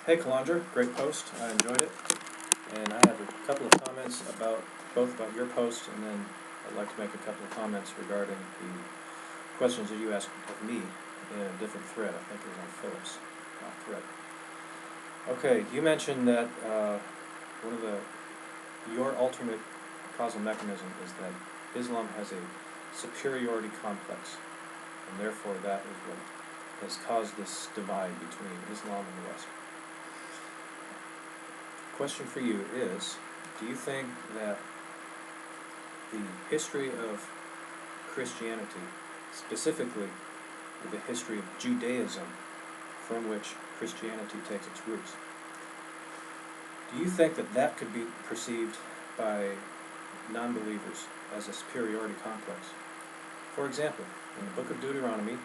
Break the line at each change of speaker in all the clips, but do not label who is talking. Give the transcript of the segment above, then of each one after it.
Hey Calandra, great post. I enjoyed it. And I have a couple of comments both about your post, and then I'd like to make a couple of comments regarding the questions that you asked of me in a different thread. I think it was on Philip's thread. Okay, you mentioned that your alternate causal mechanism is that Islam has a superiority complex, and therefore that is what has caused this divide between Islam and the West. Question for you is, do you think that the history of Christianity, specifically the history of Judaism, from which Christianity takes its roots, do you think that that could be perceived by non-believers as a superiority complex? For example, in the book of Deuteronomy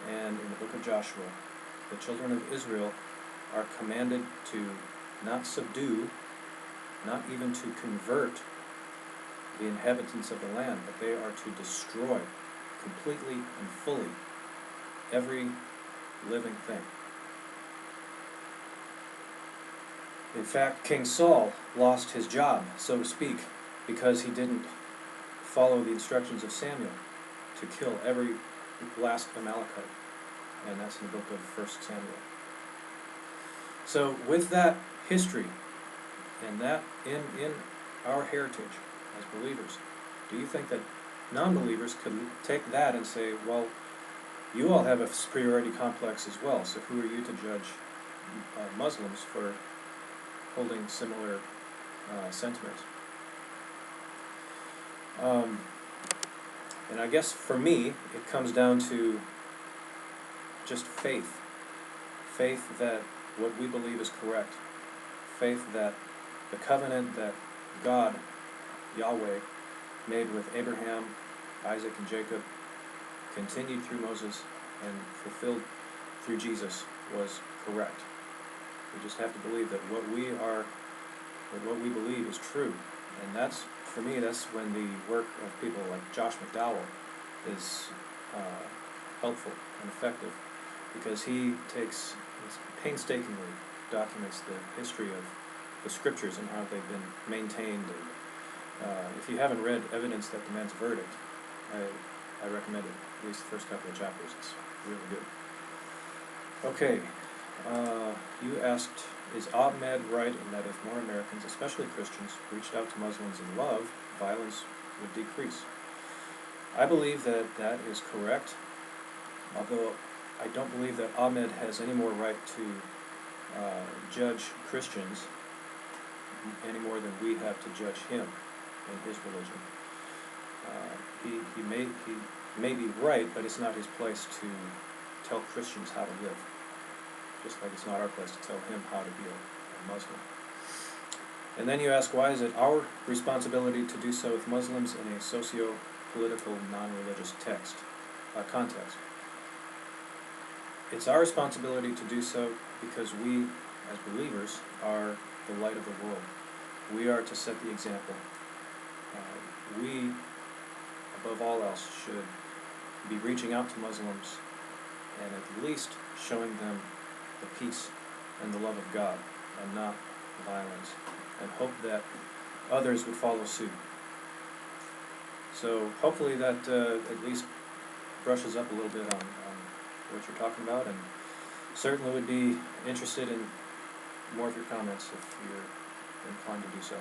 and in the book of Joshua, the children of Israel are commanded to not subdue, not even to convert the inhabitants of the land, but they are to destroy completely and fully every living thing. In fact, King Saul lost his job, so to speak, because he didn't follow the instructions of Samuel to kill every last Amalekite, and that's in the book of 1 Samuel. So with that history, and that in our heritage as believers, do you think that non-believers could take that and say, well, you all have a superiority complex as well, so who are you to judge Muslims for holding similar sentiments? And I guess for me, it comes down to just faith. Faith that what we believe is correct. Faith that the covenant that God, Yahweh, made with Abraham, Isaac, and Jacob continued through Moses and fulfilled through Jesus was correct. We just have to believe that what we believe is true. And that's, for me, that's when the work of people like Josh McDowell is helpful and effective, because he painstakingly documents the history of the scriptures and how they've been maintained. And if you haven't read Evidence That Demands a Verdict, I recommend it, at least the first couple of chapters. It's really good. Okay, you asked, is Ahmed right in that if more Americans, especially Christians, reached out to Muslims in love, violence would decrease? I believe that that is correct, although I don't believe that Ahmed has any more right to judge Christians any more than we have to judge him in his religion. He may be right, but it's not his place to tell Christians how to live, just like it's not our place to tell him how to be a Muslim. And then you ask, why is it our responsibility to do so with Muslims in a socio-political, non-religious context? It's our responsibility to do so because we, as believers, are the light of the world. We are to set the example. We, above all else, should be reaching out to Muslims and at least showing them the peace and the love of God, and not violence, and hope that others would follow suit. So hopefully that at least brushes up a little bit on what you're talking about, and certainly would be interested in more of your comments if you're inclined to do so.